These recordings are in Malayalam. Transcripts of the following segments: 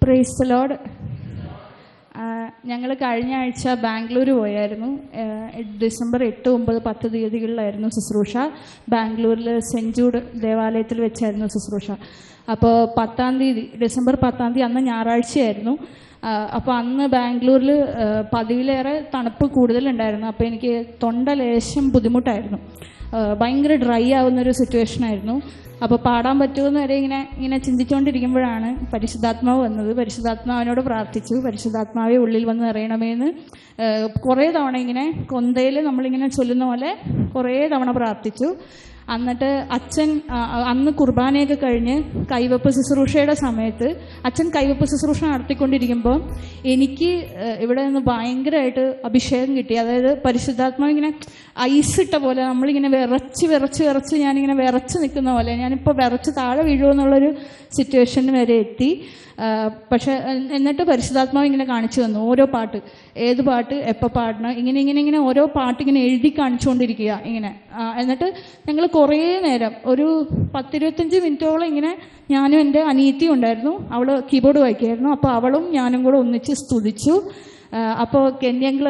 Price the Lord. ഞങ്ങൾ കഴിഞ്ഞ ആഴ്ച ബാംഗ്ലൂർ പോയായിരുന്നു. ഡിസംബർ 8, 9, 10 തീയതികളിലായിരുന്നു ശുശ്രൂഷ. ബാംഗ്ലൂരിൽ സെൻറ്റ് ജൂഡ് ദേവാലയത്തിൽ വെച്ചായിരുന്നു ശുശ്രൂഷ. അപ്പോൾ 10-ാം തീയതി, ഡിസംബർ 10-ാം തീയതി, അന്ന് ഞായറാഴ്ചയായിരുന്നു. അപ്പോൾ അന്ന് ബാംഗ്ലൂരിൽ പതിവിലേറെ തണുപ്പ് കൂടുതലുണ്ടായിരുന്നു. അപ്പോൾ എനിക്ക് തൊണ്ട ലേശം ബുദ്ധിമുട്ടായിരുന്നു. ഭയങ്കര ഡ്രൈ ആവുന്നൊരു സിറ്റുവേഷനായിരുന്നു. അപ്പോൾ പാടാൻ പറ്റുമെന്ന് വരെ ഇങ്ങനെ ചിന്തിച്ചുകൊണ്ടിരിക്കുമ്പോഴാണ് പരിശുദ്ധാത്മാവ് വന്നത്. പരിശുദ്ധാത്മാവിനോട് പ്രാർത്ഥിച്ചു, പരിശുദ്ധാത്മാവെ ഉള്ളിൽ വന്ന് നിറയണമേന്ന് കുറേ തവണ ഇങ്ങനെ കൊന്തയിൽ നമ്മളിങ്ങനെ ചൊല്ലുന്ന പോലെ കുറേ തവണ പ്രാർത്ഥിച്ചു. എന്നിട്ട് അച്ഛൻ അന്ന് കുർബാനയൊക്കെ കഴിഞ്ഞ് കൈവപ്പ് ശുശ്രൂഷയുടെ സമയത്ത് അച്ഛൻ കൈവപ്പ് ശുശ്രൂഷ നടത്തിക്കൊണ്ടിരിക്കുമ്പോൾ എനിക്ക് ഇവിടെ നിന്ന് ഭയങ്കരമായിട്ട് അഭിഷേകം കിട്ടി. അതായത് പരിശുദ്ധാത്മാവ് ഇങ്ങനെ ഐസിട്ട പോലെ നമ്മളിങ്ങനെ വിറച്ച് ഞാനിങ്ങനെ വിറച്ച് നിൽക്കുന്ന പോലെ, ഞാനിപ്പോൾ വിറച്ച് താഴെ വീഴുമെന്നുള്ളൊരു സിറ്റുവേഷന് വരെ എത്തി. പക്ഷെ എന്നിട്ട് പരിശുദ്ധാത്മാവ് ഇങ്ങനെ കാണിച്ചു തന്നു ഓരോ പാട്ട്, ഏത് പാട്ട് എപ്പോൾ പാടണം, ഇങ്ങനെ ഓരോ പാട്ട് ഇങ്ങനെ എഴുതി കാണിച്ചുകൊണ്ടിരിക്കുക ഇങ്ങനെ. എന്നിട്ട് ഞങ്ങൾ കുറേ നേരം, ഒരു 10-25 മിനിറ്റോളം ഇങ്ങനെ, ഞാനും എൻ്റെ അനിയത്തിയും ഉണ്ടായിരുന്നു, അവൾ കീബോർഡ് വായിക്കുമായിരുന്നു. അപ്പോൾ അവളും ഞാനും കൂടെ ഒന്നിച്ച് സ്തുതിച്ചു. അപ്പോൾ കെന്യങ്ങൾ,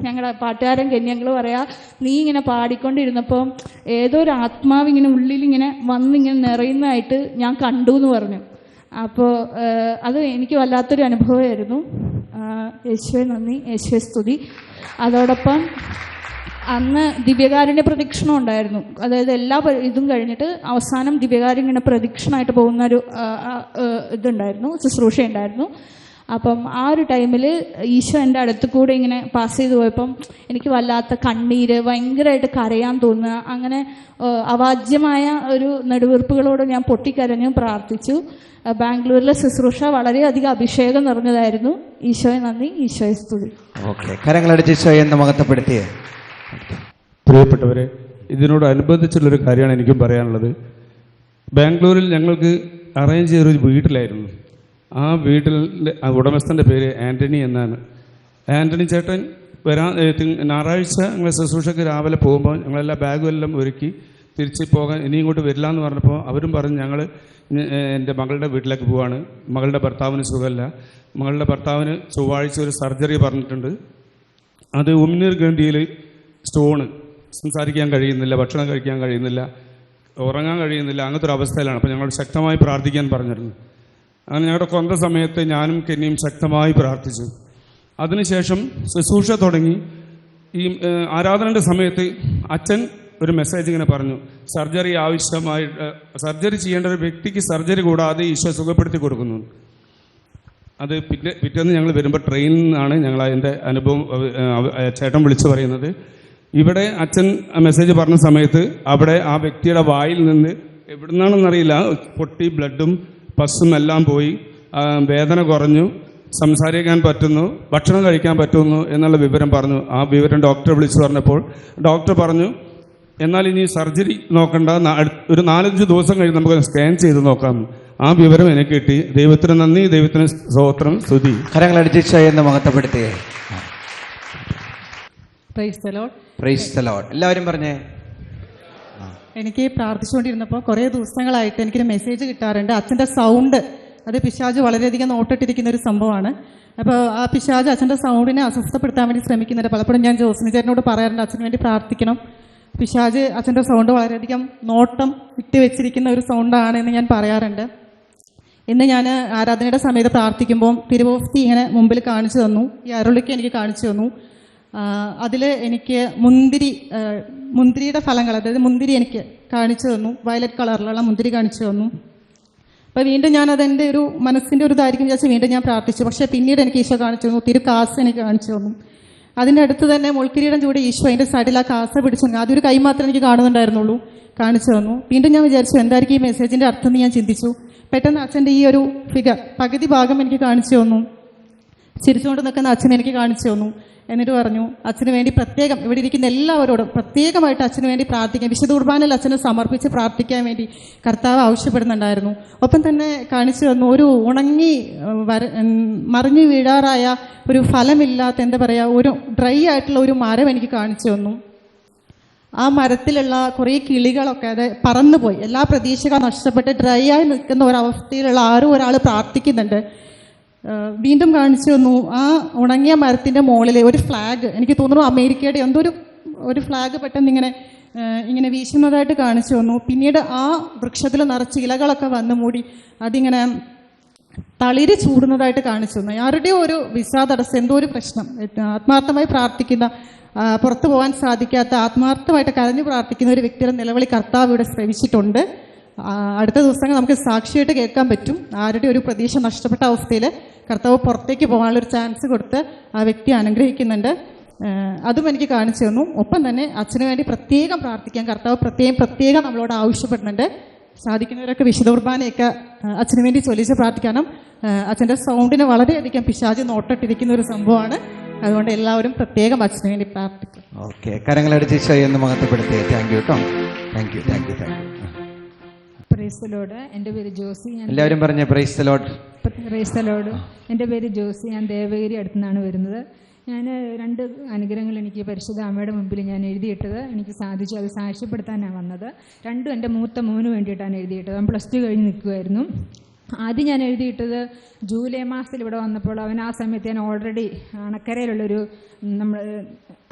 ഞങ്ങളുടെ പാട്ടുകാരൻ കെന്യങ്ങൾ പറയാ, നീ ഇങ്ങനെ പാടിക്കൊണ്ടിരുന്നപ്പോൾ ഏതോ ഒരു ആത്മാവ് ഇങ്ങനെ ഉള്ളിലിങ്ങനെ വന്നിങ്ങനെ നിറയുന്നതായിട്ട് ഞാൻ കണ്ടു എന്ന് പറഞ്ഞു. അപ്പോൾ അത് എനിക്ക് വല്ലാത്തൊരു അനുഭവമായിരുന്നു. യേശുവേ നന്ദി, യേശുവേ സ്തുതി. അതോടൊപ്പം അന്ന് ദിവ്യകാരുണ്യ പ്രദക്ഷിണം ഉണ്ടായിരുന്നു. അതായത് എല്ലാ ഇതും കഴിഞ്ഞിട്ട് അവസാനം ദിവ്യകാരുണ്യ പ്രദക്ഷിണമായിട്ട് പോകുന്നൊരു ഇതുണ്ടായിരുന്നു, ശുശ്രൂഷയുണ്ടായിരുന്നു. അപ്പം ആ ഒരു ടൈമിൽ ഈശോ എൻ്റെ അടുത്ത് കൂടെ ഇങ്ങനെ പാസ് ചെയ്ത് പോയപ്പം എനിക്ക് വല്ലാത്ത കണ്ണീര്, ഭയങ്കരമായിട്ട് കരയാൻ തോന്നുക, അങ്ങനെ അവാജ്യമായ ഒരു നെടുവീർപ്പുകളോട് ഞാൻ പൊട്ടിക്കരഞ്ഞു പ്രാർത്ഥിച്ചു. ബാംഗ്ലൂരിലെ ശുശ്രൂഷ വളരെയധികം അഭിഷേകം നിറഞ്ഞതായിരുന്നു. ഈശോയെ നന്ദി, ഈശോയെ സ്തുതി. കരങ്ങളടിച്ച് ഈശോയെ എന്ന് മഹത്വപ്പെടുത്തിയേ. പ്രിയപ്പെട്ടവരെ, ഇതിനോടനുബന്ധിച്ചുള്ളൊരു കാര്യമാണ് എനിക്കും പറയാനുള്ളത്. ബാംഗ്ലൂരിൽ ഞങ്ങൾക്ക് അറേഞ്ച് ചെയ്തൊരു വീട്ടിലായിരുന്നു. ആ വീട്ടിൽ ഉടമസ്ഥൻ്റെ പേര് ആൻ്റണി എന്നാണ്. ആൻ്റണി ചേട്ടൻ ഞായറാഴ്ച ഞങ്ങൾ ശുശ്രൂഷയ്ക്ക് രാവിലെ പോകുമ്പോൾ ഞങ്ങളെല്ലാം ബാഗും എല്ലാം ഒരുക്കി തിരിച്ച് പോകാൻ ഇനി ഇങ്ങോട്ട് വരില്ല എന്ന് പറഞ്ഞപ്പോൾ അവരും പറഞ്ഞ് ഞങ്ങൾ എൻ്റെ മകളുടെ വീട്ടിലേക്ക് പോവാണ്. മകളുടെ ഭർത്താവിന് സുഖമല്ല, മകളുടെ ഭർത്താവിന് ചൊവ്വാഴ്ച ഒരു സർജറി പറഞ്ഞിട്ടുണ്ട്. അത് ഉമിനീർ ഗ്രന്ഥിയിൽ സ്റ്റോണ്, സംസാരിക്കാൻ കഴിയുന്നില്ല, ഭക്ഷണം കഴിക്കാൻ കഴിയുന്നില്ല, ഉറങ്ങാൻ കഴിയുന്നില്ല, അങ്ങനത്തെ ഒരു അവസ്ഥയിലാണ്. അപ്പോൾ ഞങ്ങൾ ശക്തമായി പ്രാർത്ഥിക്കാൻ പറഞ്ഞിരുന്നു. അങ്ങനെ ഞങ്ങളുടെ കൊന്ത സമയത്ത് ഞാനും കെന്നിയും ശക്തമായി പ്രാർത്ഥിച്ചു. അതിനുശേഷം ശുശ്രൂഷ തുടങ്ങി. ഈ ആരാധനയുടെ സമയത്ത് അച്ഛൻ ഒരു മെസ്സേജ് ഇങ്ങനെ പറഞ്ഞു, സർജറി ചെയ്യേണ്ട ഒരു വ്യക്തിക്ക് സർജറി കൂടാതെ ഈശോ സുഖപ്പെടുത്തി കൊടുക്കുന്നു. അത് പിറ്റേന്ന് ഞങ്ങൾ വരുമ്പോൾ ട്രെയിനിൽ നിന്നാണ് ഞങ്ങൾ അതിൻ്റെ അനുഭവം ചേട്ടൻ വിളിച്ചു പറയുന്നത്. ഇവിടെ അച്ഛൻ മെസ്സേജ് പറഞ്ഞ സമയത്ത് അവിടെ ആ വ്യക്തിയുടെ വായിൽ നിന്ന് എവിടുന്നാണെന്നറിയില്ല പൊട്ടി ബ്ലഡും പസ്സും എല്ലാം പോയി, വേദന കുറഞ്ഞു, സംസാരിക്കാൻ പറ്റുന്നു, ഭക്ഷണം കഴിക്കാൻ പറ്റുന്നു എന്നുള്ള വിവരം പറഞ്ഞു. ആ വിവരം ഡോക്ടറെ വിളിച്ചു പറഞ്ഞപ്പോൾ ഡോക്ടർ പറഞ്ഞു, എന്നാൽ ഇനി സർജറി നോക്കണ്ട, ഒരു 4-5 ദിവസം കഴിഞ്ഞ് നമുക്ക് സ്കാൻ ചെയ്ത് നോക്കാം. ആ വിവരം എനിക്ക് കിട്ടി. ദൈവത്തിന് നന്ദി, ദൈവത്തിന് സ്തോത്രം, സ്തുതി. കരങ്ങളടിച്ച് എന്ന് മഹത്വപ്പെടുത്തിയേ. Praise the Lord. Praise the Lord. എല്ലാവരും പറഞ്ഞേ. എനിക്ക് പ്രാർത്ഥിച്ചുകൊണ്ടിരുന്നപ്പോൾ കുറേ ദിവസങ്ങളായിട്ട് എനിക്കൊരു മെസ്സേജ് കിട്ടാറുണ്ട്. അച്ഛൻ്റെ സൗണ്ട്, അത് പിശാച് വളരെയധികം നോട്ടിട്ടിരിക്കുന്ന ഒരു സംഭവമാണ്. അപ്പോൾ ആ പിശാച് അച്ഛൻ്റെ സൗണ്ടിനെ അസ്വസ്ഥപ്പെടുത്താൻ വേണ്ടി ശ്രമിക്കുന്നുണ്ട്. പലപ്പോഴും ഞാൻ ജോസ്മി ചേട്ടനോട് പറയാറുണ്ട്, അച്ഛന് വേണ്ടി പ്രാർത്ഥിക്കണം. പിശാച് അച്ഛൻ്റെ സൗണ്ട് വളരെയധികം നോട്ടം ഇട്ട് വെച്ചിരിക്കുന്ന ഒരു സൗണ്ടാണ് എന്ന് ഞാൻ പറയാറുണ്ട്. ഇന്ന് ഞാൻ ആരാധനയുടെ സമയത്ത് പ്രാർത്ഥിക്കുമ്പോൾ തിരുവോസ്തി ഇങ്ങനെ മുമ്പിൽ കാണിച്ചു തന്നു, ഈ അരുളിക്ക് എനിക്ക് കാണിച്ചു തന്നു. അതിൽ എനിക്ക് മുന്തിരിയുടെ ഫലങ്ങൾ, അതായത് മുന്തിരി എനിക്ക് കാണിച്ചു തന്നു, വയലറ്റ് കളറിലുള്ള മുന്തിരി കാണിച്ചു തന്നു. അപ്പോൾ വീണ്ടും ഞാൻ അതെൻ്റെ ഒരു മനസ്സിൻ്റെ ഒരു ഇതായിരിക്കും വിചാരിച്ച് വീണ്ടും ഞാൻ പ്രാർത്ഥിച്ചു. പക്ഷേ പിന്നീട് എനിക്ക് ഈശോ കാണിച്ചു തന്നു, തിരുക്കാസ് എനിക്ക് കാണിച്ചു തന്നു. അതിൻ്റെ അടുത്ത് തന്നെ മുൾക്കിരീടം ചൂടി ഈശോ അതിൻ്റെ സൈഡിൽ ആ കാസ പിടിച്ചു. ആദ്യം ഒരു കൈ മാത്രമേ എനിക്ക് കാണുന്നുണ്ടായിരുന്നുള്ളൂ, കാണിച്ചു തന്നു. വീണ്ടും ഞാൻ വിചാരിച്ചു എന്തായിരിക്കും ഈ മെസ്സേജിൻ്റെ അർത്ഥം എന്ന് ഞാൻ ചിന്തിച്ചു. പെട്ടെന്ന് അച്ഛൻ്റെ ഈ ഒരു ഫിഗർ പകുതി ഭാഗം എനിക്ക് കാണിച്ചു തന്നു. ചിരിച്ചുകൊണ്ട് നിൽക്കുന്ന അച്ഛനെ എനിക്ക് കാണിച്ചു തന്നു. എന്നിട്ട് പറഞ്ഞു, അച്ഛന് വേണ്ടി പ്രത്യേകം ഇവിടെ ഇരിക്കുന്ന എല്ലാവരോടും പ്രത്യേകമായിട്ട് അച്ഛന് വേണ്ടി പ്രാർത്ഥിക്കാൻ, വിശുദ്ധ കുർബാനയിൽ അച്ഛനെ സമർപ്പിച്ച് പ്രാർത്ഥിക്കാൻ വേണ്ടി കർത്താവ് ആവശ്യപ്പെടുന്നുണ്ടായിരുന്നു. ഒപ്പം തന്നെ കാണിച്ചു തന്നു ഒരു ഉണങ്ങി മറിഞ്ഞു വീഴാറായ ഒരു ഫലമില്ലാത്ത, എന്താ പറയുക, ഒരു ഡ്രൈ ആയിട്ടുള്ള ഒരു മരം എനിക്ക് കാണിച്ചു തന്നു. ആ മരത്തിലുള്ള കുറേ കിളികളൊക്കെ അത് പറന്നുപോയി, എല്ലാ പ്രതീക്ഷകളും നഷ്ടപ്പെട്ട് ഡ്രൈ ആയി നിൽക്കുന്ന ഒരവസ്ഥയിലുള്ള ആരും ഒരാൾ പ്രാർത്ഥിക്കുന്നുണ്ട്. വീണ്ടും കാണിച്ചു തന്നു. ആ ഉണങ്ങിയ മരത്തിൻ്റെ മുകളിൽ ഒരു ഫ്ലാഗ്, എനിക്ക് തോന്നുന്നു അമേരിക്കയുടെ എന്തോ ഒരു ഫ്ലാഗ് പെട്ടെന്ന് ഇങ്ങനെ വീശുന്നതായിട്ട് കാണിച്ചു തന്നു. പിന്നീട് ആ വൃക്ഷത്തിൽ നിറച്ച് ഇലകളൊക്കെ വന്ന് മൂടി അതിങ്ങനെ തളിര് ചൂടുന്നതായിട്ട് കാണിച്ചു തന്നു. ആരുടെയോ ഒരു വിസ തടസ്സം, എന്തോ ഒരു പ്രശ്നം, ആത്മാർത്ഥമായി പ്രാർത്ഥിക്കുന്ന, പുറത്തു പോകാൻ സാധിക്കാത്ത, ആത്മാർത്ഥമായിട്ട് കരഞ്ഞു പ്രാർത്ഥിക്കുന്ന ഒരു വ്യക്തിയുടെ നിലവിളി കർത്താവ് ഇവിടെ ശ്രവിച്ചിട്ടുണ്ട്. അടുത്ത ദിവസങ്ങൾ നമുക്ക് സാക്ഷിയായിട്ട് കേൾക്കാൻ പറ്റും. ആരുടെ ഒരു പ്രതീക്ഷ നഷ്ടപ്പെട്ട അവസ്ഥയിൽ കർത്താവ് പുറത്തേക്ക് പോകാനുള്ളൊരു ചാൻസ് കൊടുത്ത് ആ വ്യക്തി അനുഗ്രഹിക്കുന്നുണ്ട്. അതും എനിക്ക് കാണിച്ചു തന്നു. ഒപ്പം തന്നെ അച്ഛന് വേണ്ടി പ്രത്യേകം പ്രാർത്ഥിക്കാൻ കർത്താവ് പ്രത്യേകം നമ്മളോട് ആവശ്യപ്പെടുന്നുണ്ട്. സാധിക്കുന്നവരൊക്കെ വിശുദ്ധ കുർബാനയൊക്കെ അച്ഛന് വേണ്ടി ചൊല്ലിച്ച് പ്രാർത്ഥിക്കണം. അച്ഛൻ്റെ സൗണ്ടിന് വളരെയധികം പിശാച് നോട്ടിട്ടിരിക്കുന്ന ഒരു സംഭവമാണ്. അതുകൊണ്ട് എല്ലാവരും പ്രത്യേകം അച്ഛന് വേണ്ടി പ്രാർത്ഥിക്കും. ഓക്കെ, കരങ്ങളടിച്ച് ഈശോയെ എന്ന് മഹത്വപ്പെടുത്തിയേ. താങ്ക് യു കേട്ടോ. Thank you. Price the Lord. എൻ്റെ പേര് ജോസി. എല്ലാവരും പറഞ്ഞ price the Lord. Praise the Lord. എൻ്റെ പേര് ജോസി. ഞാൻ ദേവഗിരി അടുത്തു നിന്നാണ് വരുന്നത്. ഞാൻ 2 അനുഗ്രഹങ്ങൾ എനിക്ക് പരിശുദ്ധ അമ്മയുടെ മുമ്പിൽ ഞാൻ എഴുതിയിട്ടത് എനിക്ക് സാധിച്ചു. അത് സാക്ഷ്യപ്പെടുത്താനാണ് വന്നത്. 2 എൻ്റെ മൂത്ത മോന് വേണ്ടിയിട്ടാണ് എഴുതിയിട്ടത്. അവൻ +2 കഴിഞ്ഞ് നിൽക്കുമായിരുന്നു. ആദ്യം ഞാൻ എഴുതിയിട്ടത് ജൂലൈ മാസത്തിൽ ഇവിടെ വന്നപ്പോൾ അവൻ ആ സമയത്ത് ഞാൻ ഓൾറെഡി അണക്കരയിലുള്ളൊരു നമ്മൾ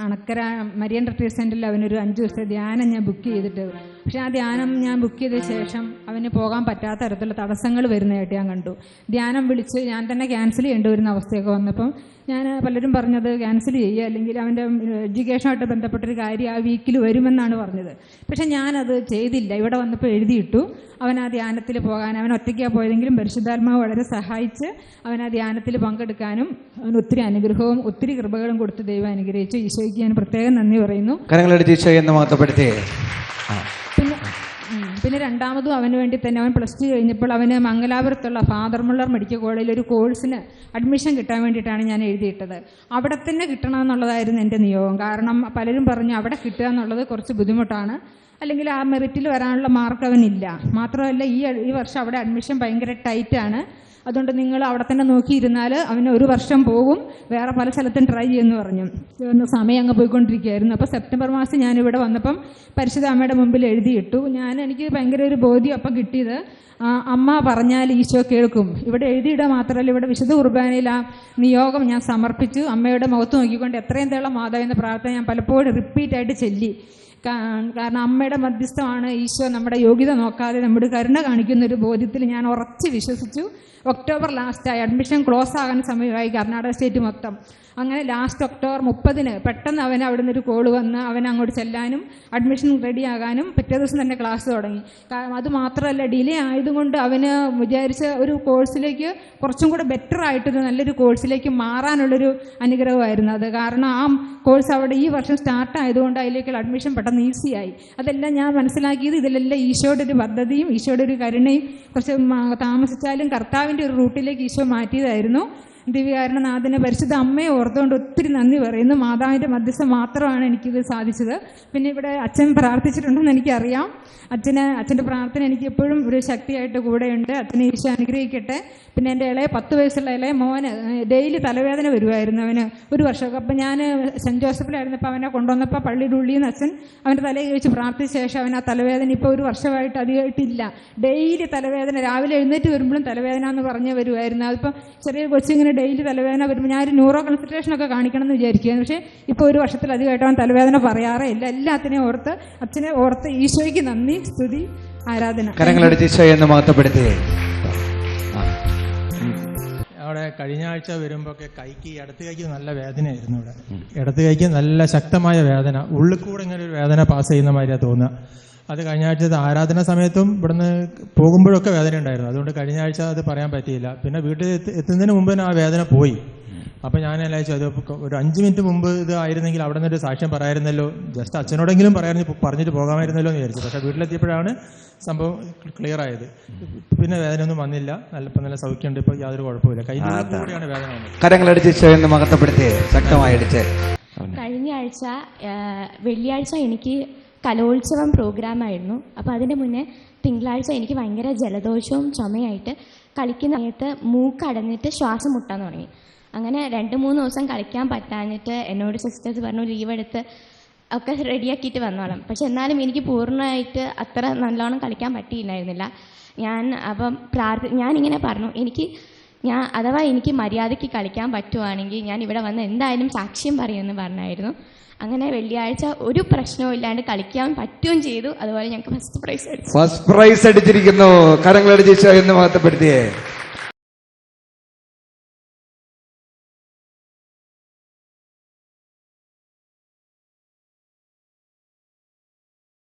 അണക്കര മരിയൻ റിട്രീറ്റ് സെൻ്ററിൽ അവനൊരു 5 ദിവസത്തെ ധ്യാനം ഞാൻ ബുക്ക് ചെയ്തിട്ട്, പക്ഷേ ആ ധ്യാനം ഞാൻ ബുക്ക് ചെയ്ത ശേഷം അവന് പോകാൻ പറ്റാത്ത തരത്തിലുള്ള തടസ്സങ്ങൾ വരുന്നതായിട്ട് ഞാൻ കണ്ടു. ധ്യാനം വിളിച്ച് ഞാൻ തന്നെ ക്യാൻസൽ ചെയ്യേണ്ടി വരുന്ന അവസ്ഥയൊക്കെ വന്നപ്പം ഞാൻ പലരും പറഞ്ഞത് ക്യാൻസൽ ചെയ്യുക, അല്ലെങ്കിൽ അവൻ്റെ എഡ്യൂക്കേഷനുമായിട്ട് ബന്ധപ്പെട്ടൊരു കാര്യം ആ വീക്കിൽ വരുമെന്നാണ് പറഞ്ഞത്. പക്ഷേ ഞാനത് ചെയ്തില്ല. ഇവിടെ വന്നപ്പോൾ എഴുതിയിട്ടു അവൻ ആ ധ്യാനത്തിൽ പോകാൻ. അവൻ ഒറ്റയ്ക്കാണ് പോയതെങ്കിലും പരിശുദ്ധാത്മാവ് വളരെ സഹായിച്ച് അവൻ ആ ധ്യാനത്തിൽ പങ്കെടുക്കാനും അവന് ഒത്തിരി അനുഗ്രഹവും ഒത്തിരി കൃപകളും കൊടുത്ത് ദൈവം അനുഗ്രഹിച്ചു. ഈശോയ്ക്ക് ഞാൻ പ്രത്യേകം നന്ദി പറയുന്നു. കരങ്ങളടിച്ച് ഈശോയെ എന്ന് മഹത്വപ്പെടുത്തിയേ. പിന്നെ രണ്ടാമതും അവന് വേണ്ടി തന്നെ അവൻ +2 കഴിഞ്ഞപ്പോൾ അവന് മംഗലാപുരത്തുള്ള ഫാദർ മുള്ളർ മെഡിക്കൽ കോളേജിൽ ഒരു കോഴ്സിന് അഡ്മിഷൻ കിട്ടാൻ വേണ്ടിയിട്ടാണ് ഞാൻ എഴുതിയിട്ടത്. അവിടെ തന്നെ കിട്ടണമെന്നുള്ളതായിരുന്നു എൻ്റെ നിയോഗം. കാരണം പലരും പറഞ്ഞു അവിടെ കിട്ടുക എന്നുള്ളത് കുറച്ച് ബുദ്ധിമുട്ടാണ്, അല്ലെങ്കിൽ ആ മെറിറ്റിൽ വരാനുള്ള മാർക്ക് അവനില്ല. മാത്രമല്ല ഈ വർഷം അവിടെ അഡ്മിഷൻ ഭയങ്കര ടൈറ്റാണ്. അതുകൊണ്ട് നിങ്ങൾ അവിടെ തന്നെ നോക്കിയിരുന്നാൽ അവന് 1 വർഷം പോകും, വേറെ പല സ്ഥലത്തും ട്രൈ ചെയ്യുമെന്ന് പറഞ്ഞു. സമയം അങ്ങ് പോയിക്കൊണ്ടിരിക്കുകയായിരുന്നു. അപ്പോൾ സെപ്റ്റംബർ മാസം ഞാനിവിടെ വന്നപ്പം പരിശുദ്ധ അമ്മയുടെ മുമ്പിൽ എഴുതിയിട്ടു. എനിക്ക് ഭയങ്കര ഒരു ബോധ്യം അപ്പം കിട്ടിയത്, അമ്മ പറഞ്ഞാൽ ഈശോ കേൾക്കും. ഇവിടെ എഴുതിയിടുക മാത്രമല്ല, ഇവിടെ വിശുദ്ധ കുർബാനയിൽ ആ നിയോഗം ഞാൻ സമർപ്പിച്ചു. അമ്മയുടെ മുഖത്ത് നോക്കിക്കൊണ്ട് എത്രയും തേളം മാതാവിൻ്റെ പ്രാർത്ഥന ഞാൻ പലപ്പോഴും റിപ്പീറ്റായിട്ട് ചൊല്ലി. കാരണം അമ്മയുടെ മധ്യസ്ഥമാണ് ഈശോ, നമ്മുടെ യോഗ്യത നോക്കാതെ നമ്മുടെ കരുണ കാണിക്കുന്നൊരു ബോധ്യത്തിൽ ഞാൻ ഉറച്ച് വിശ്വസിച്ചു. ഒക്ടോബർ ലാസ്റ്റായി അഡ്മിഷൻ ക്ലോസ് ആകാൻ സമയമായി കർണാടക സ്റ്റേറ്റ് മൊത്തം. അങ്ങനെ ലാസ്റ്റ് ഒക്ടോബർ 30 പെട്ടെന്ന് അവൻ അവിടെ നിന്നൊരു കോള് വന്ന് അവൻ അങ്ങോട്ട് ചെല്ലാനും അഡ്മിഷൻ റെഡിയാകാനും പിറ്റേ ദിവസം തന്നെ ക്ലാസ് തുടങ്ങി. അതുമാത്രമല്ല ഡിലേ ആയതുകൊണ്ട് അവന് വിചാരിച്ച ഒരു കോഴ്സിലേക്ക് കുറച്ചും കൂടെ ബെറ്റർ ആയിട്ടൊരു നല്ലൊരു കോഴ്സിലേക്ക് മാറാനുള്ളൊരു അനുഗ്രഹമായിരുന്നു അത്. കാരണം ആ കോഴ്സ് അവിടെ ഈ വർഷം സ്റ്റാർട്ട് ആയതുകൊണ്ട് അതിലേക്കുള്ള അഡ്മിഷൻ പെട്ടെന്ന് ഈസിയായി. അതെല്ലാം ഞാൻ മനസ്സിലാക്കിയത് ഇതിലെല്ലാം ഈശോയുടെ ഒരു പദ്ധതിയും ഈശോയുടെ ഒരു കരുണയും കുറച്ച് താമസിച്ചാലും കർത്താവിൻ്റെ ഒരു റൂട്ടിലേക്ക് ഈശോ മാറ്റിയതായിരുന്നു. ദിവ്യകാരുണ്യനാഥനെ പരിശുദ്ധ അമ്മയെ ഓർത്തുകൊണ്ട് ഒത്തിരി നന്ദി പറയുന്നു. മാതാവിൻ്റെ മധ്യസ്ഥം മാത്രമാണ് എനിക്കിത് സാധിച്ചത്. പിന്നെ ഇവിടെ അച്ഛൻ പ്രാർത്ഥിച്ചിട്ടുണ്ടെന്ന് എനിക്കറിയാം. അച്ഛൻ്റെ പ്രാർത്ഥന എനിക്ക് എപ്പോഴും ഒരു ശക്തിയായിട്ട് കൂടെയുണ്ട്. അച്ഛനെ ഈശോ അനുഗ്രഹിക്കട്ടെ. പിന്നെ എൻ്റെ 10 വയസ്സുള്ള ഇളയ മോന് ഡെയിലി തലവേദന വരുമായിരുന്നു അവന് 1 വർഷമൊക്കെ. അപ്പം ഞാൻ സെൻറ്റ് ജോസഫിലായിരുന്നപ്പോൾ അവനെ കൊണ്ടുവന്നപ്പോൾ പള്ളിയുടെ ഉള്ളിൽ നിന്ന് അച്ഛൻ അവൻ്റെ തലയിൽ വെച്ച് പ്രാർത്ഥിച്ച ശേഷം അവൻ ആ തലവേദന ഇപ്പോൾ 1 വർഷമായിട്ട് അധികമായിട്ടില്ല. ഡെയിലി തലവേദന, രാവിലെ എഴുന്നേറ്റ് വരുമ്പോഴും തലവേദന എന്ന് പറഞ്ഞ് വരുമായിരുന്നു. അതിപ്പം ചെറിയ കൊച്ചിങ്ങനെ ഡെയിലി തലവേദന വരുമ്പോൾ ഞാനൊരു ന്യൂറോ കൺസൾട്ടേഷനൊക്കെ കാണിക്കണം എന്ന് വിചാരിക്കുകയാണ്. പക്ഷേ ഇപ്പോൾ 1 വർഷത്തിലധികമായിട്ട് അവൻ തലവേദന പറയാറേ ഇല്ല. എല്ലാത്തിനെയും അച്ഛനെ ഓർത്ത് ഈശോയ്ക്ക് നന്ദി, സ്തുതി, ആരാധന. കരങ്ങളടിച്ച് ഈശോയെ എന്ന് മഹത്വപ്പെടുത്തിയേ. അവിടെ കഴിഞ്ഞ ആഴ്ച വരുമ്പോൾ ഇടത്ത് കൈക്ക് നല്ല വേദനയായിരുന്നു. ഇവിടെ ഇടത്ത് കൈക്ക് നല്ല ശക്തമായ വേദന, ഉള്ളിൽ കൂടെ ഇങ്ങനെ ഒരു വേദന പാസ് ചെയ്യുന്ന മാതിരിയാണ് തോന്നുക. അത് കഴിഞ്ഞ ആഴ്ചത്തെ ആരാധന സമയത്തും ഇവിടുന്ന് പോകുമ്പോഴൊക്കെ വേദന ഉണ്ടായിരുന്നു. അതുകൊണ്ട് കഴിഞ്ഞ ആഴ്ച അത് പറയാൻ പറ്റിയില്ല. പിന്നെ വീട്ടിൽ എത്തുന്നതിന് മുമ്പ് ആ വേദന പോയി. അപ്പം ഞാൻ ആലോചിച്ചു, അത് ഒരു 5 മിനിറ്റ് മുമ്പ് ഇത് ആയിരുന്നെങ്കിൽ അവിടെ നിന്നൊരു സാക്ഷ്യം പറയാമായിരുന്നല്ലോ, ജസ്റ്റ് അച്ഛനോടെങ്കിലും പറഞ്ഞിട്ട് പോകാമായിരുന്നല്ലോ എന്ന് വിചാരിച്ചു. പക്ഷേ വീട്ടിലെത്തിയപ്പോഴാണ് സംഭവം ക്ലിയർ ആയത്. പിന്നെ വേദനയൊന്നും വന്നില്ല, നല്ല സൗഖ്യമുണ്ട്. ഇപ്പോൾ യാതൊരു കുഴപ്പമില്ല. കൈകൂടെയാണ് വേദന വന്നത്. കരങ്ങളടിച്ച് ഈശോയെ എന്ന് മഹത്വപ്പെടുത്തിയേ. ശക്തമായി അടിച്ച്. കഴിഞ്ഞ ആഴ്ച വെള്ളിയാഴ്ച എനിക്ക് കലോത്സവം പ്രോഗ്രാമായിരുന്നു. അപ്പോൾ അതിൻ്റെ മുന്നേ തിങ്കളാഴ്ച എനിക്ക് ഭയങ്കര ജലദോഷവും ചുമയായിട്ട് കളിക്കുന്ന സമയത്ത് മൂക്കടഞ്ഞിട്ട് ശ്വാസം മുട്ടാൻ തുടങ്ങി. അങ്ങനെ 2-3 ദിവസം കളിക്കാൻ പറ്റാഞ്ഞിട്ട് എന്നോട് സിസ്റ്റേഴ്സ് പറഞ്ഞു ലീവ് എടുത്ത് ഒക്കെ റെഡിയാക്കിയിട്ട് വന്നോളാം. പക്ഷെ എന്നാലും എനിക്ക് പൂർണ്ണമായിട്ട് അത്ര നല്ലോണം കളിക്കാൻ പറ്റിയില്ലായിരുന്നില്ല. ഞാനിങ്ങനെ പറഞ്ഞു, എനിക്ക് ഞാൻ അഥവാ എനിക്ക് മര്യാദയ്ക്ക് കളിക്കാൻ പറ്റുവാണെങ്കിൽ ഞാൻ ഇവിടെ വന്ന് എന്തായാലും സാക്ഷ്യം പറയുമെന്ന് പറഞ്ഞായിരുന്നു. അങ്ങനെ വെള്ളിയാഴ്ച ഒരു പ്രശ്നവും ഇല്ലാണ്ട് കളിക്കാൻ പറ്റുകയും ചെയ്തു. അതുപോലെ ഞങ്ങൾക്ക് ഫസ്റ്റ് പ്രൈസ് അടിച്ചിരിക്കുന്നു. കരങ്ങളടിച്ച് ഈശോയെ എന്ന് മഹത്വപ്പെടുത്തിയേ.